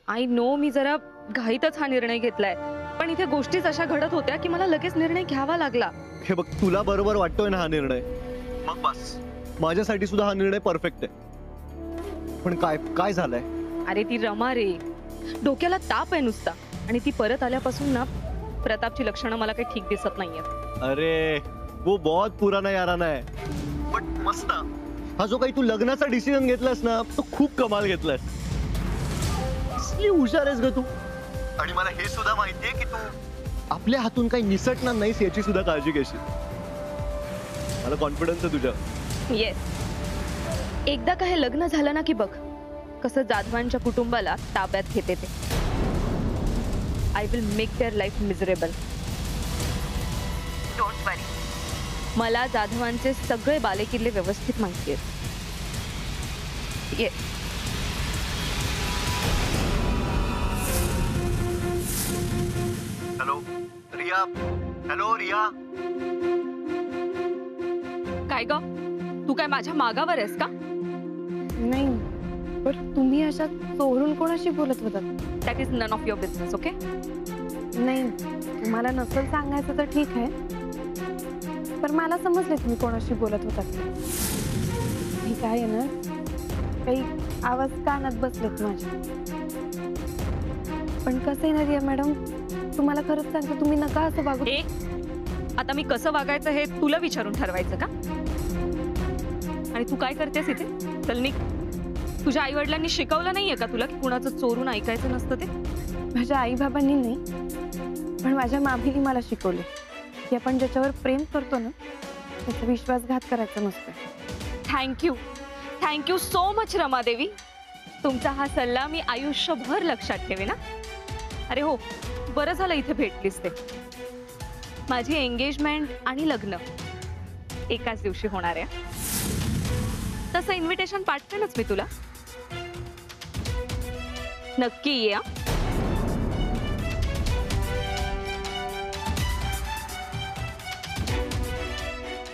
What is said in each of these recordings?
I know मी जरा घाईतच हा निर्णय घेतलाय, पण इथे गोष्टीच अशा घडत होत्या की मला लगेच निर्णय घ्यावा लागला. हे बघ, तुला बरोबर वाटतोय ना हा निर्णय, मग बस. माझ्यासाठी सुद्धा हा निर्णय परफेक्ट आहे. पण काय काय झालंय? अरे ती रमा रे, डोक्याला ताप आहे नुसता, आणि ती परत आल्यापासून ना प्रतापची लक्षणं मला काही ठीक दिसत नाहीये. अरे वो बहुत पुराना याराना है, पण मस्त. हा जो काही तू लग्नाचा डिसिजन घेतलास ना, तो खूप कमाल घेतलास. कसली हुशार आहेस ग तू. आणि मला हे सुद्धा माहितीये की तू आपल्या हातून काही निसटणार नाहीस याची सुद्धा काळजी घेशील. मला कॉन्फिडन्स आहे तुझ्या. येस, एकदा का हे लग्न झालं ना की बघ कसं जाधवांच्या कुटुंबाला ताब्यात घेते ते. I will make their life miserable. Don't worry, मला जाधवांचे सगळे बालेकिल्ले व्यवस्थित माहिती आहेत. Yes. Hello Riya. Hello Riya. काय ग, तू काय माझ्या मागावर आहेस का? नाही, पण तुम्ही अशा चोरून कोणाशी बोलत होतात? That is none of your business. Okay. नाही, तुम्हाला नसेल सांगायचं तर ठीक आहे, पण मला समजलं तुम्ही कोणाशी बोलत होतात. मी काय आहे ना, काही आवाज कानात बसलेत माझ्या. पण कसं आहे ना रिया मॅडम, तुम्हाला खरंच सांगते, तुम्ही नका असं वागू. आता मी कसं वागायचं हे तुला विचारून ठरवायचं का? आणि तू काय करतेस इथे? चल निघ. तुझ्या आई वडिलांनी शिकवलं नाहीये का तुला की कुणाचं चोरून ऐकायचं नसतं ते? माझ्या आई बाबांनी नाही, पण माझ्या मामीने मला शिकवले की आपण ज्याच्यावर प्रेम करतो ना त्याचा विश्वासघात करायचा नसतो. Thank you so much Ramadevi. तुमचा हा सल्ला मी आयुष्यभर लक्षात ठेवे ना. अरे हो, बरं झालं इथे भेटलीस ते. माझी एंगेजमेंट आणि लग्न एकाच दिवशी होणार आहे. तसं इन्व्हिटेशन पाठवेनच मी तुला. नक्की ये.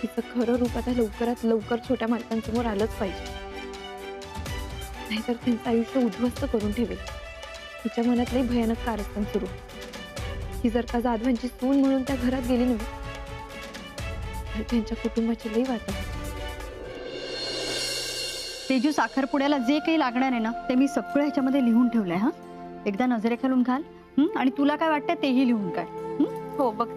तिचं खरं रूप आता लवकरात लवकर छोट्या मालकांसमोर आलंच पाहिजे, नाहीतर त्यांचं आयुष्य उद्ध्वस्त करून ठेवेल. तिच्या मनात लई भयानक कारस्थान सुरू. ही जर का जाधवांची सून म्हणून त्या घरात गेली नव्हे तर त्यांच्या कुटुंबाची लई वाटा. तेजू, साखरपुड्याला जे काही लागणार आहे ना ते मी सगळं ह्याच्यामध्ये लिहून ठेवलंय. हा, एकदा नजरेखालून घाल. आणि तुला काय वाटतं तेही लिहून काढ. हो बघ.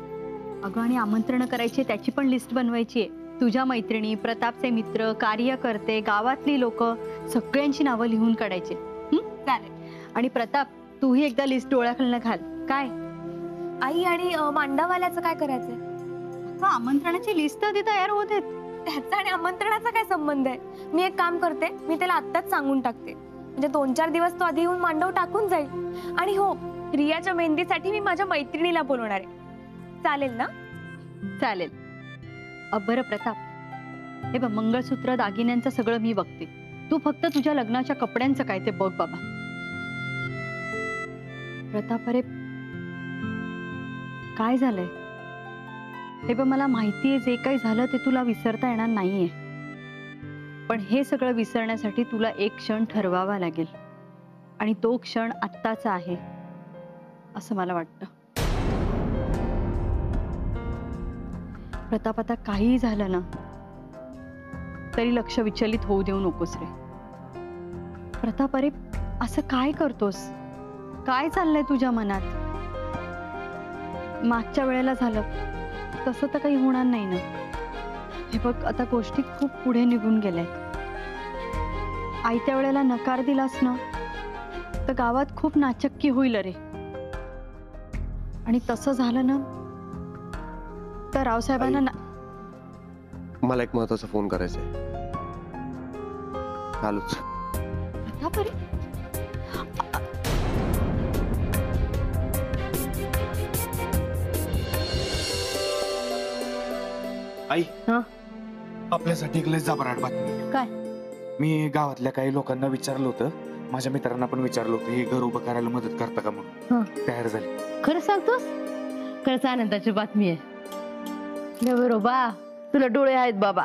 अगं, आणि आमंत्रण करायची त्याची पण लिस्ट बनवायची आहे. तुझ्या मैत्रिणी, प्रतापचे मित्र, कार्यकर्ते, गावातली लोक, सगळ्यांची नावं लिहून काढायची. चालेल. आणि प्रताप, तूही एकदा लिस्ट डोळ्याखालनं घाल. काय आई, आणि मांडावाल्याचं काय करायचंय? आमंत्रणाची लिस्ट आधी तयार होत आहेत. त्याचा आणि आमंत्रणाचा काय संबंध आहे? मी एक काम करते, मी त्याला आत्ताच सांगून टाकते, म्हणजे 2-4 दिवस तो आधी येऊन मांडव टाकून जाईल. आणि हो, रियाच्या मेहंदीसाठी मी माझ्या मैत्रिणीला बोलवणार आहे. चालेल ना? चालेल. बरं प्रताप, हे बघ, मंगळसूत्र दागिन्यांचं सगळं मी बघते. तू फक्त तुझ्या लग्नाच्या कपड्यांचं काय ते बघ बाबा. प्रताप, अरे काय झालंय? हे बघ, मला माहितीये जे काही झालं ते तुला विसरता येणार नाहीये, पण हे सगळं विसरण्यासाठी तुला एक क्षण ठरवावा लागेल, आणि तो क्षण आत्ताचा आहे असं मला वाटतं. प्रताप, आता काहीही झालं ना तरी लक्ष विचलित होऊ देऊ नकोस रे. प्रताप, अरे असं काय करतोस? काय चाललंय तुझ्या मनात? मागच्या वेळेला झालं तसं तर काही होणार नाही ना. हे बघ, आता गोष्टी खूप पुढे निघून गेल्या. आयत्या वेळेला नकार दिलास ना तर गावात खूप नाचक्की होईल रे. आणि तसं झालं ना तर रावसाहेबांना मला एक महत्वाचा फोन करायचा आहे. आलोच. आई, आपल्यासाठी एक लय जबराट बातमी. काय? मी गावातल्या काही लोकांना विचारलं होतं, माझ्या मित्रांना पण विचारलं होतं, हे घर उभं करायला मदत करता का म्हणून. तयार झाली. खरं सांगतोस? खरंच आनंदाची बातमी आहे. बरोबा, तुला डोळे आहेत बाबा.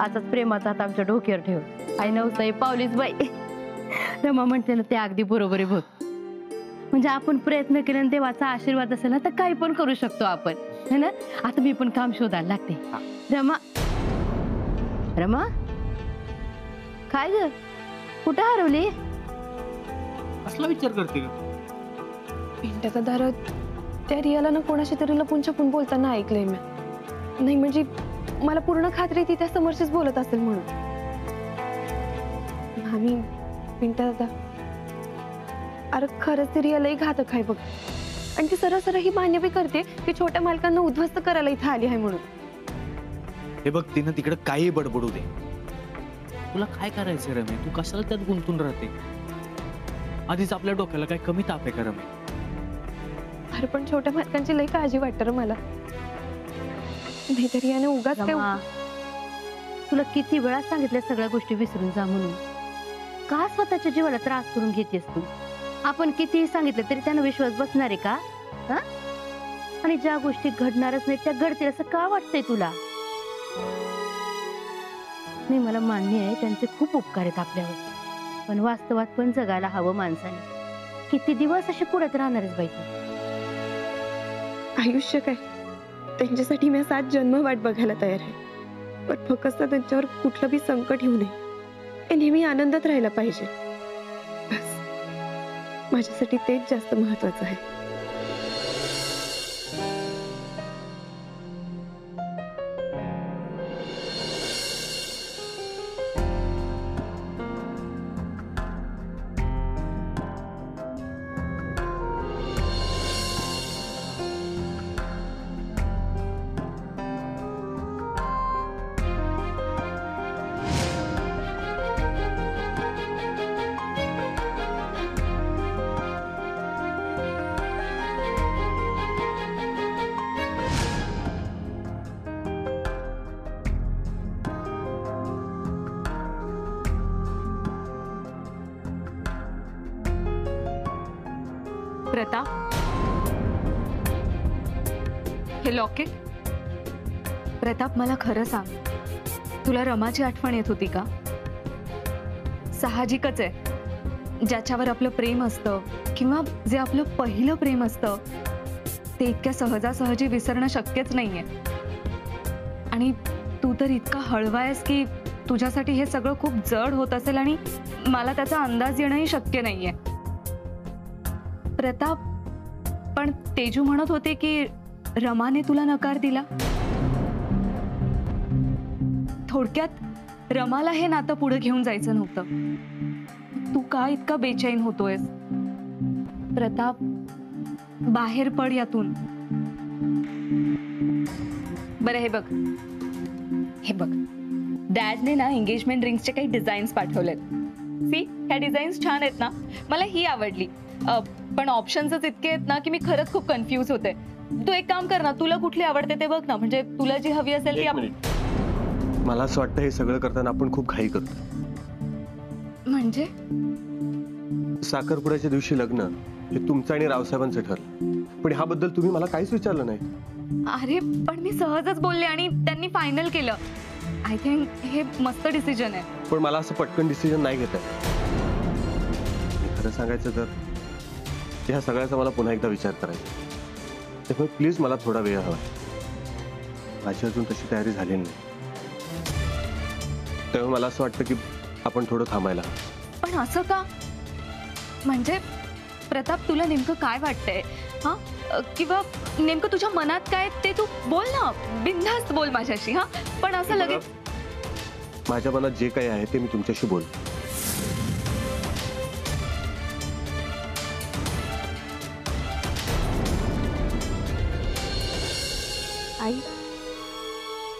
आताच प्रेमाचा हात आमच्या डोक्यावर ठेव. आई नवसाई पावलीच बाई. रमा म्हणते ना ते अगदी बरोबर आहे. म्हणजे आपण प्रयत्न केला आणि देवाचा आशीर्वाद असेल ना तर काही पण करू शकतो आपण, है ना? आता मी पण काम शोधायला लागते. रमा, रमा, काय ग, कुठं हरवली? असला विचार करते का? पिंट्याचा दारात त्या रियाला ना कोणाशी तरी लपून छपून बोलताना ऐकलंय मी. नाही म्हणजे मला पूर्ण खात्री ती त्या समोरशीच बोलत असेल म्हणून. आम्ही पिंट्या दादा, अरे खरंच ती रियालाही घातक आहे बघ. आणि ती सरळ ही मान्य बी करते की छोट्या मालकांना उद्ध्वस्त करायला इथं आली आहे म्हणून. हे बघ, तिनं तिकडे काही बडबडू दे. तुला काय करायचं रमे? तू कशाला त्यात गुंतून राहते? आधीच आपल्या डोक्याला काय कमी ताप आहे का रमे? अरे पण छोट्या मालकांची लई काळजी वाटतं रे मला. नाहीतरी याने उगाच काय रमा, तुला किती वेळा सांगितल्या सगळ्या गोष्टी विसरून जा म्हणून. का स्वतःच्या जीवाला त्रास करून घेतेस तू? आपण कितीही सांगितलं तरी त्यांना विश्वास बसणार आहे का? हा? आणि ज्या गोष्टी घडणारच नाही त्या घडतील असं का वाटतंय तुला? नाही, मला मान्य आहे त्यांचे खूप उपकार आहेत आपल्यावर, पण वास्तवात पण जगायला हवं माणसाने. किती दिवस असे पुढत राहणारच बाई तू? आयुष्य काय, त्यांच्यासाठी मी 7 जन्म वाट बघायला तयार आहे. पण फक्त त्यांच्यावर कुठलं बी संकट येऊ नये, हे नेहमी आनंदात राहायला पाहिजे. बस माझ्यासाठी तेच जास्त महत्वाचं आहे. प्रताप, हे लॉकेट. प्रताप, मला खरं सांग, तुला रमाची आठवण येत होती का? साहजिकच आहे, ज्याच्यावर आपलं प्रेम असतं किंवा जे आपलं पहिलं प्रेम असतं ते इतक्या सहजासहजी विसरणं शक्यच नाहीये. आणि तू तर इतका हळवा आहेस की तुझ्यासाठी हे सगळं खूप जड होत असेल आणि मला त्याचा अंदाज येणंही शक्य नाहीये. प्रताप, पण तेजू म्हणत होते की रमाने तुला नकार दिला. थोडक्यात रमाला हे नातं पुढे घेऊन जायचं नव्हतं. तू का इतका बेचैन होतोयस? प्रताप, बाहेर पड यातून. बरं हे बघ, डॅडने ना एंगेजमेंट रिंग्सचे काही डिझाईन्स पाठवलेत. सी, ह्या डिझाईन्स छान आहेत ना, मला ही आवडली. पण ऑप्शन्सच इतके आहेत ना की मी खरंच खूप कन्फ्यूज होते. तू एक काम कर ना, तुला कुठली आवडते ते बघ ना, म्हणजे तुला जी हवी असेल ती आपण. मला असं वाटतं हे सगळं करताना आपण खूप घाई करतो. म्हणजे साखरपुड्याच्या दिवशी लग्न हे तुमचं आणि रावसाहेबांचं ठरलं, पण ह्याबद्दल तुम्ही मला काहीच विचारलं नाही. अरे पण मी सहजच बोलले आणि त्यांनी फायनल केलं. आय थिंक हे मस्त डिसिजन आहे. पण मला असं पटकन डिसिजन नाही घेता येत. खरं सांगायचं तर ह्या सगळ्याचा मला पुन्हा एकदा विचार करायचा, त्यामुळे प्लीज मला थोडा वेळ हवा. माझी अजून तशी तयारी झालेली नाही, त्यामुळे मला असं वाटतं की आपण थोडं थांबायला. पण असं का? म्हणजे प्रताप, तुला नेमकं काय वाटतंय? हा, किंवा नेमकं तुझ्या मनात काय ते तू बोल ना, बिनधास्त बोल माझ्याशी. हा, पण असं लगेच. माझ्या मनात जे काही आहे ते मी तुमच्याशी बोलतो. आई,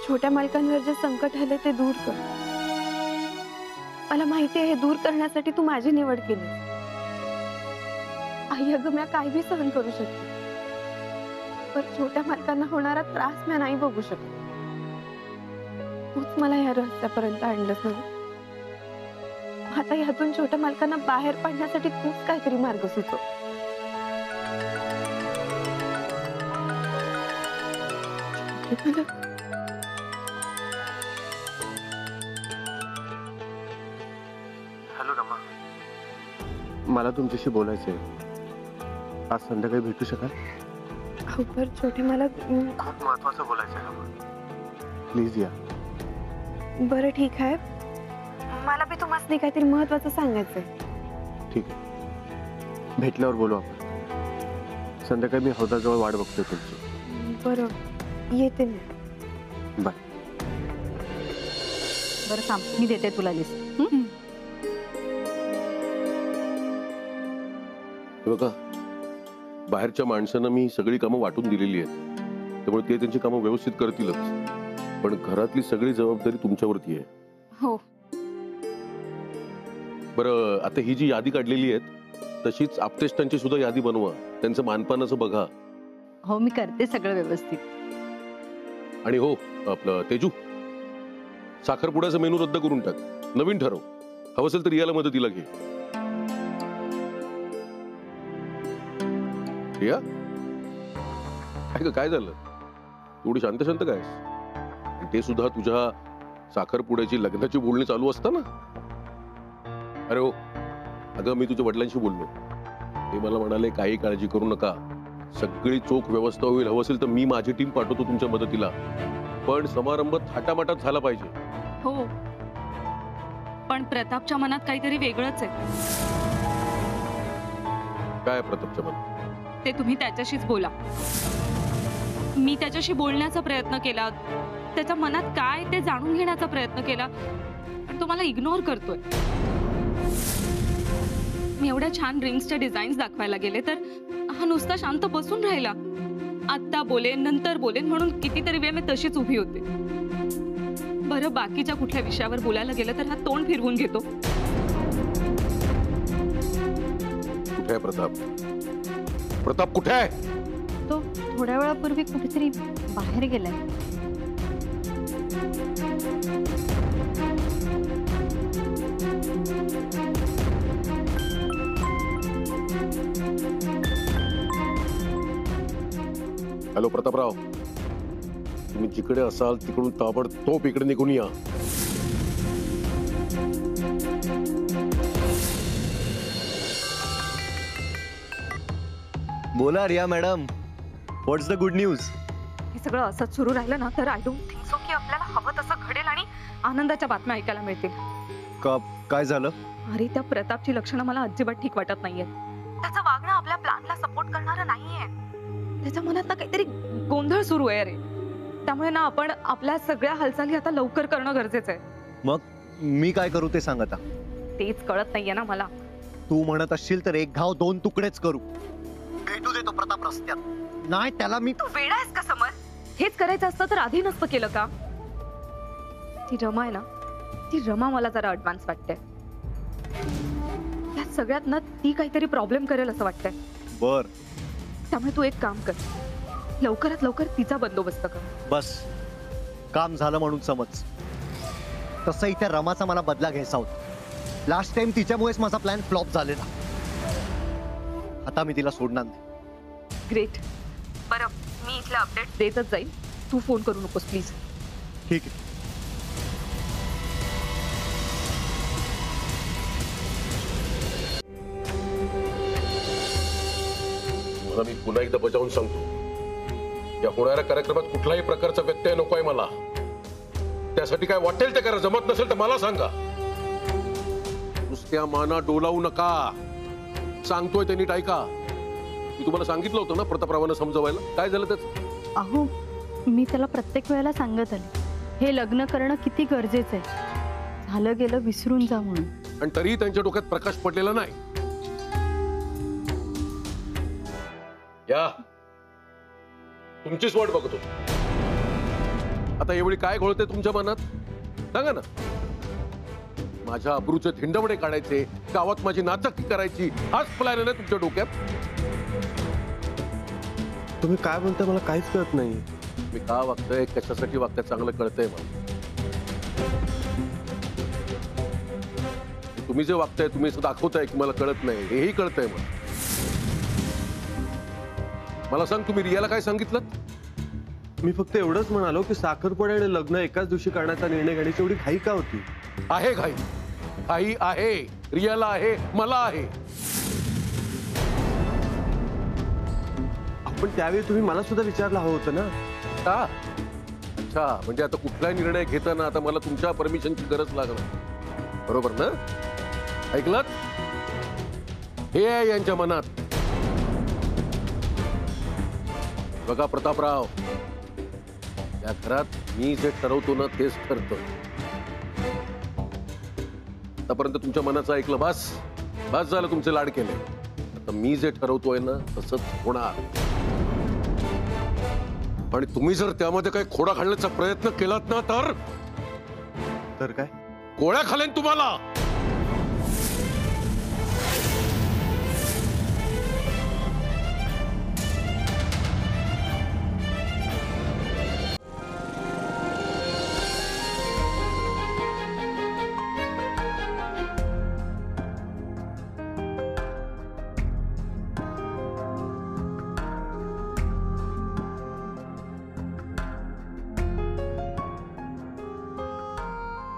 छोट्या मालकांवर जे संकट आले ते दूर कर. मला माहिती आहे हे दूर करण्यासाठी तू माझी निवड केली. आई, अगं मी काही बी सहन करू शकते, पण छोट्या मालकांना होणारा त्रास मी नाही बघू शकत. तूच मला या रस्त्यापर्यंत आणलंस ना. आता यातून छोट्या मालकांना बाहेर पाडण्यासाठी तूच काहीतरी मार्ग सुचव. हॅलो रमा, मला तुमच्याशी बोलायचंय. आज संध्याकाळी भेटू शकाल? हो पर छोटे मला खूप महत्वाचं बोलायचं आहे. प्लीज या. बरं ठीक आहे, मला बी तुम्हाला काहीतरी महत्वाचं सांगायचंय. ठीक आहे, भेटल्यावर बोलू आपण. संध्याकाळी मी हौदाजवळ वाट बघतोय तुमची. बरं येते मी. बाय. बरं थांब, मी देते तुला लिस्ट. बघा, बाहेरच्या माणसांना मी सगळी कामं वाटून दिलेली आहेत, त्यामुळे ते त्यांची कामं व्यवस्थित करतीलच. पण घरातली सगळी जबाबदारी तुमच्यावरती आहे. हो. बरं, आता ही जी यादी काढलेली आहे तशीच आप्तेष्टांची सुद्धा यादी बनवा. त्यांचं मानपानाचं बघा. हो, मी करते सगळं व्यवस्थित. आणि हो, आपलं तेजू, साखरपुड्याचा मेनू रद्द करून टाक. नवीन ठरव. हवं असेल तर रियाला मदतीला घे. रिया, काय झालं? एवढी शांत शांत काय? ते सुद्धा तुझ्या साखरपुड्याची लग्नाची बोलणी चालू असताना? अरे हो, अगं मी तुझ्या वडिलांशी बोललो. ते मला म्हणाले काही काळजी करू नका, सगळी चोख व्यवस्था होईल. हवं असेल तर मी माझी टीम पाठवतो तुमच्या मदतीला, पण समारंभ थाटामाटात झाला पाहिजे. हो, पण प्रतापच्या मनात काहीतरी वेगळंच आहे. काय प्रतापच्या मनात? ते तुम्ही त्याच्याशीच बोला. मी त्याच्याशी बोलण्याचा प्रयत्न केला, त्याच्या मनात काय ते जाणून घेण्याचा प्रयत्न केला, पण तो मला इग्नोर करतोय. मी एवढ्या छान रिंग्सच्या डिझाईन्स दाखवायला गेले तर हा नुसता शांत बसून राहिला. आता बोलेन, नंतर बोलेन म्हणून कितीतरी वेळ मी तशीच उभी होते. बरं, बाकीच्या कुठल्या विषयावर बोलायला गेलं तर हा तोंड फिरवून घेतो. कुठे आहे प्रताप? प्रताप कुठे आहे? तो थोड्या वेळापूर्वी कुठेतरी बाहेर गेलाय. हॅलो प्रतापराव, तुम्ही जिकडे असाल तिकडून ताबडतोब इकडे निघून या. बोला Riya madam, what's the good news? हे सगळं असंच सुरू राहिलं ना तर आय डोंट थिंक सो की आपल्याला हवं तसं घडेल आणि आनंदाच्या बातम्या ऐकायला मिळतील. काय झालं? अरे, त्या प्रतापची लक्षणं मला अजिबात ठीक वाटत नाहीये. त्याचं वागणं आपल्या प्लॅनला सपोर्ट करणारं नाहीये. त्याच्या मनात ना काहीतरी गोंधळ सुरू आहे रे. त्यामुळे ना आपण आपल्या सगळ्या हालचाली आता लवकर करणं गरजेचं आहे. मग मी काय करू ते सांग आता. तेच कळत नाहीये ना मला. तू म्हणत असशील तर एक घाव दोन तुकडेच करू. भेटू देतो प्रताप रस्त्यात. नाही त्याला मी. तू वेडा आहेस का समर? हेच करायचं असतं तर आधी नसतं केलं का? ती रमा आहे ना, ती रमा मला जरा ऍडव्हान्स वाटते. या सगळ्यात ना ती काहीतरी प्रॉब्लेम करेल असं वाटतंय. बर, त्यामुळे तू एक काम कर, लवकरात लवकर तिचा बंदोबस्त कर. बस काम झालं म्हणून समज. तसंही त्या रमाचा मला बदला घ्यायचा होता. लास्ट टाइम तिच्यामुळेच माझा प्लॅन फ्लॉप झालेला. आता मी तिला सोडणार नाही. ग्रेट. बरं, मी इथले अपडेट देतच जाईल. तू फोन करू नकोस प्लीज. ठीक आहे. मला मी पुन्हा एकदा बजावून सांगतो, या होणाऱ्या कार्यक्रमात कुठलाही प्रकारचा व्यत्यय नकोय मला. त्यासाठी काय वाटेल ते करा. जमत नसेल तर मला सांगा. नुसत्या माना डोलावू नका. सांगतोय त्यांनी ऐका. मी तुम्हाला सांगितलं होतं ना प्रतापरावांना समजवायला. काय झालं त्याच? अहो, मी त्याला प्रत्येक वेळेला सांगत आले, हे लग्न करणं किती गरजेचं आहे. झालं गेलं विसरून जा म्हणून. आणि तरीही त्यांच्या डोक्यात प्रकाश पडलेला नाही. या, तुमचीच वाट बघतो. आता एवढी काय घोळते तुमच्या मनात सांगा ना. माझ्या अब्रूचे धिंडवडे काढायचे, गावात माझी नाचक्की करायची, हाच प्लॅन आहे ना तुमच्या डोक्यात? तुम्ही काय बोलताय मला काहीच कळत नाही. मी का वागतोय, कशासाठी वागतोय चांगलं कळतंय मला. तुम्ही जे वागताय, तुम्ही असं दाखवताय की मला कळत नाही, हेही कळतंय मला. मला सांग, तुम्ही रियाला काय सांगितलं? मी फक्त एवढंच म्हणालो की साखरपुडा आणि लग्न एकाच दिवशी करण्याचा निर्णय घेण्याची एवढी घाई का होती? आहे घाई. घाई आहे रियाला, आहे मला आहे. पण त्यावेळी तुम्ही मला सुद्धा विचारलं हवं होतं ना. का अच्छा म्हणजे आता कुठलाही निर्णय घेताना आता मला तुमच्या परमिशनची गरज लागणार, बरोबर ना? ऐकलं? हे आहे यांच्या मनात. बघा प्रतापराव, या घरात मी जे ठरवतो ना तेच ठरतं. आतापर्यंत तुमच्या मनाचं ऐकलं, बस बस झालं, तुमचे लाड केले. आता मी जे ठरवतोय ना तसंच होणार. आणि तुम्ही जर त्यामध्ये काही खोडा घालण्याचा प्रयत्न केलात ना तर काय गोळ्या खालेन तुम्हाला.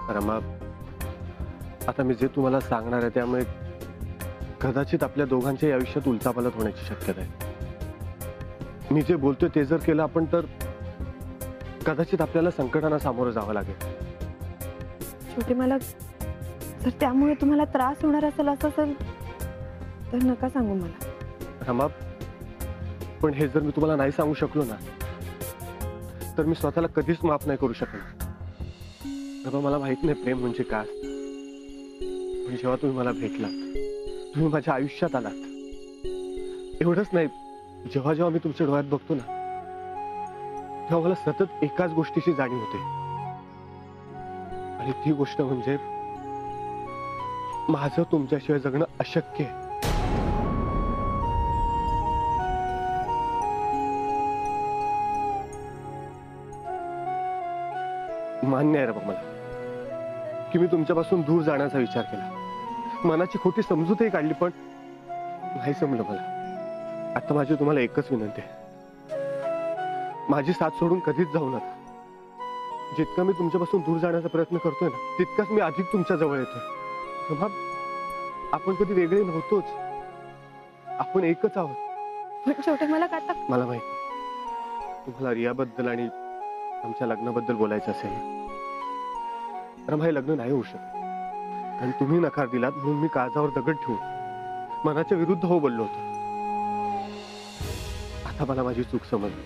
रमा, आता मी जे तुम्हाला सांगणार आहे त्यामुळे कदाचित आपल्या दोघांच्याही आयुष्यात उलथापालथ होण्याची शक्यता आहे. मी जे बोलतोय ते जर केलं आपण तर कदाचित आपल्याला संकटांना सामोरं जावं लागेल. छोटे मालक, जर त्यामुळे तुम्हाला त्रास होणार असेल असं तर नका सांगू मला. रमा, पण हे जर मी तुम्हाला नाही सांगू शकलो ना तर मी स्वतःला कधीच माफ नाही करू शकणार. रमा, मला माहित नाही प्रेम म्हणजे काय, पण जेव्हा तुम्ही मला भेटलात, तुम्ही माझ्या आयुष्यात आलात, एवढंच नाही, जेव्हा जेव्हा मी तुमच्या डोळ्यात बघतो ना तेव्हा मला सतत एकाच गोष्टीची जाणीव होते, आणि ती गोष्ट म्हणजे माझं तुमच्याशिवाय जगणं अशक्य आहे. मान्य आहे रमा मला की मी तुमच्यापासून दूर जाण्याचा विचार केला, मनाची खोटी समजूतही काढली, पण नाही जमलं मला. आता माझी तुम्हाला एकच विनंती आहे, माझी साथ सोडून कधीच जाऊ नका. जितका मी तुमच्यापासून दूर जाण्याचा प्रयत्न करतोय ना तितकाच मी अधिक तुमच्या जवळ येतोय. रमा, आपण कधी वेगळे नव्हतोच, आपण एकच आहोत. पण छोटे मला आता मला माहिती तुम्हाला रियाबद्दल आणि आमच्या लग्नाबद्दल बोलायचं असेल, रमा, हे लग्न नाही होऊ शकत. कारण तुम्ही नकार दिलात म्हणून मी काळजावर दगड ठेवून मनाच्या विरुद्ध हो बोललो होतो. आता मला माझी चूक समजली.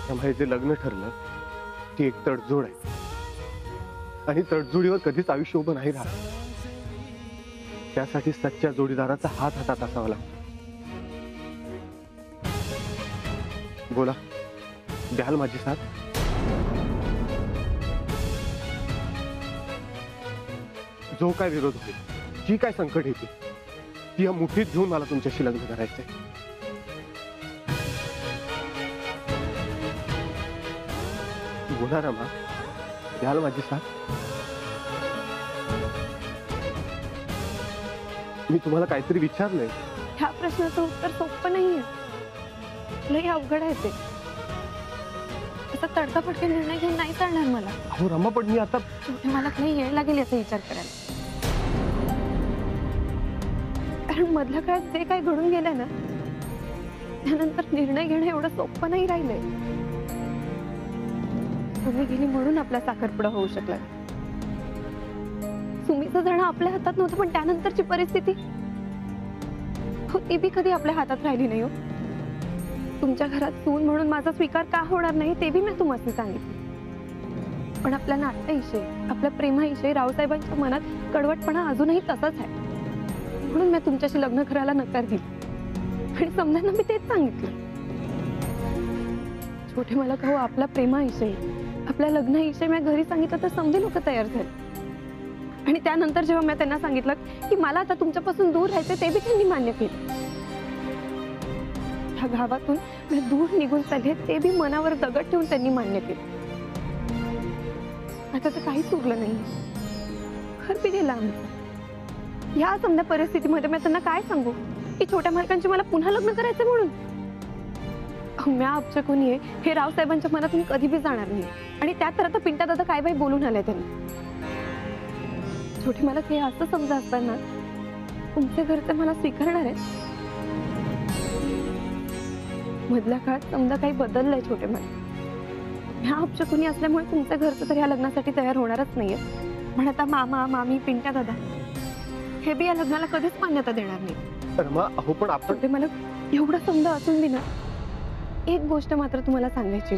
रमा, हे जे लग्न ठरलं ती एक तडजोड आहे, आणि तडजोडीवर कधीच आयुष्य उभं नाही राहत. त्यासाठी सच्च्या जोडीदाराचा हात हातात असावा लागतो. बोला, द्याल माझी साथ? जो काय विरोध होईल, जी काय संकट येते, ती या मुठीत घेऊन मला तुमच्याशी लग्न करायचंय. बोला रमा, द्याल माझी साथ? मी तुम्हाला काहीतरी विचारलंय. ह्या प्रश्नाचं उत्तर सोपं नाहीये, लई अवघड आहे ते. असा तडकाफडके निर्णय घेऊन नाही चालणार मला. अहो रमा, पण मी आता छोटे मला काही येळ लागेल याचा विचार करायला. कारण मधल्या काळात जे काही घडून गेलंय ना त्यानंतर निर्णय घेणं एवढं सोपं नाही राहिलंय. तुम्ही गेली म्हणून आपला साखरपुडा होऊ शकला. सुमीचं जण आपल्या हातात नव्हतं, पण त्यानंतरची परिस्थिती ती बी कधी आपल्या हातात राहिली नाही हो. तुमच्या घरात सून म्हणून माझा स्वीकार का होणार नाही ते बी मी तुम्हाला सांगितलं. पण आपल्या नाट्याविषयी, आपल्या प्रेमाविषयी रावसाहेबांच्या मनात कडवटपणा अजूनही तसाच आहे, म्हणून मी तुमच्याशी लग्न करायला नकार दिली. आणि समजांना मी तेच सांगितलं. छोटे मला कहू, आपल्या प्रेमाविषयी, आपल्या लग्नाविषयी मी घरी सांगितलं तर समजे लोक तयार झाले. आणि त्यानंतर जेव्हा मी त्यांना सांगितलं की मला आता तुमच्यापासून दूर राहायचं ते बी त्यांनी मान्य केलं. ह्या गावातून मी दूर निघून चालले ते बी मनावर दगड ठेवून त्यांनी मान्य केलं. आता तर काहीच उरलं नाही, घर बी गेला आमचं. या समजा परिस्थितीमध्ये मी त्यांना काय सांगू की छोट्या मालकांची मला पुन्हा लग्न करायचं म्हणून? म्या अपचकून ये हे रावसाहेबांच्या मनातून कधी बी जाणार नाही. आणि त्यात तर आता पिंटा दादा काय बाई बोलून आलाय त्यांनी. छोटी मला ते असं समजा असताना तुमचे घरचे मला स्वीकारणार आहे? मधल्या काळात समजा काही बदललंय छोटे मला. ह्या अपशकुनी असल्यामुळे तुमच्या घरचं तर या लग्नासाठी तयार होणारच नाहीये. पण आता मामा मामी पिंट्या दादा हे बी या लग्नाला कधीच मान्यता देणार नाही. रमा अहो पण आपण छोटे मला एवढं समजा असून बी ना एक गोष्ट मात्र तुम्हाला सांगायची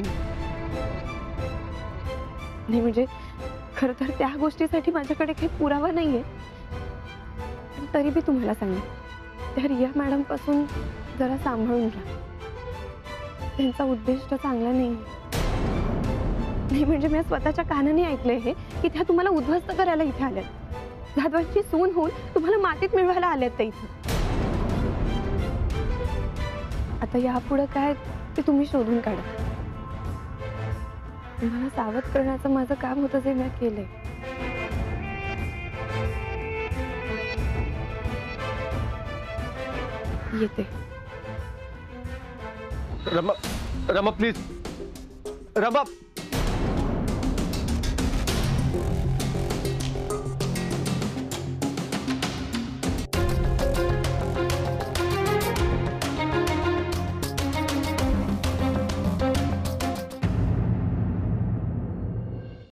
नाही, म्हणजे खर तर त्या गोष्टीसाठी माझ्याकडे काही पुरावा नाहीये. पण तरी बी तुम्हाला सांगेन, त्या रिया मॅडम पासून जरा सांभाळून राहा. त्यांचा उद्दिष्ट चांगला नाही. म्हणजे मी स्वतःच्या कानाने ऐकलंय हे की त्या तुम्हाला उद्ध्वस्त करायला इथे आल्यात. जाधवांची सून होऊन तुम्हाला मातीत मिळवायला आल्यात त्या इथे. आता यापुढे काय ते तुम्ही शोधून काढा. मला सावध करण्याचं माझं काम होतं जे मी केलंय. येते. रमा रमा प्लीज रमा